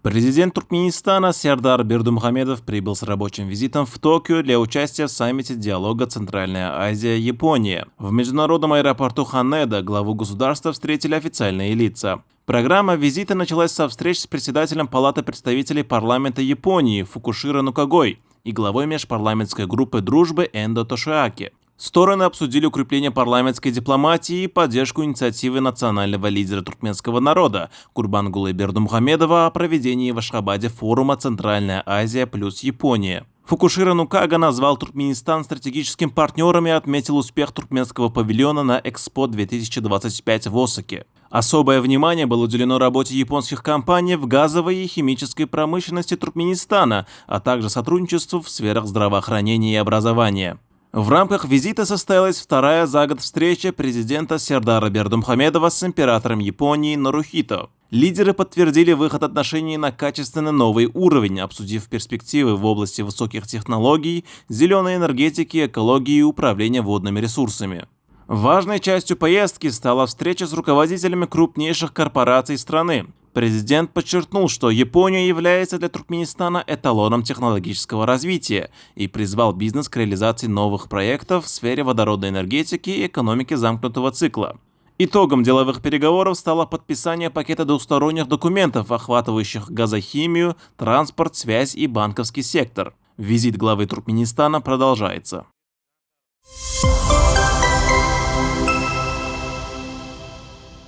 Президент Туркменистана Сердар Бердымухамедов прибыл с рабочим визитом в Токио для участия в саммите диалога Центральная Азия-Япония. В международном аэропорту Ханеда главу государства встретили официальные лица. Программа визита началась со встреч с председателем Палаты представителей парламента Японии Фукуширо Нукагой и главой межпарламентской группы дружбы Эндо Тошиаки. Стороны обсудили укрепление парламентской дипломатии и поддержку инициативы национального лидера туркменского народа Курбангулы Бердымухамедова о проведении в Ашхабаде форума «Центральная Азия плюс Япония». Фукуширо Нукага назвал Туркменистан стратегическим партнером и отметил успех туркменского павильона на Экспо 2025 в Осаке. Особое внимание было уделено работе японских компаний в газовой и химической промышленности Туркменистана, а также сотрудничеству в сферах здравоохранения и образования. В рамках визита состоялась вторая за год встреча президента Сердара Бердымухамедова с императором Японии Нарухито. Лидеры подтвердили выход отношений на качественно новый уровень, обсудив перспективы в области высоких технологий, зеленой энергетики, экологии и управления водными ресурсами. Важной частью поездки стала встреча с руководителями крупнейших корпораций страны. Президент подчеркнул, что Япония является для Туркменистана эталоном технологического развития и призвал бизнес к реализации новых проектов в сфере водородной энергетики и экономики замкнутого цикла. Итогом деловых переговоров стало подписание пакета двусторонних документов, охватывающих газохимию, транспорт, связь и банковский сектор. Визит главы Туркменистана продолжается.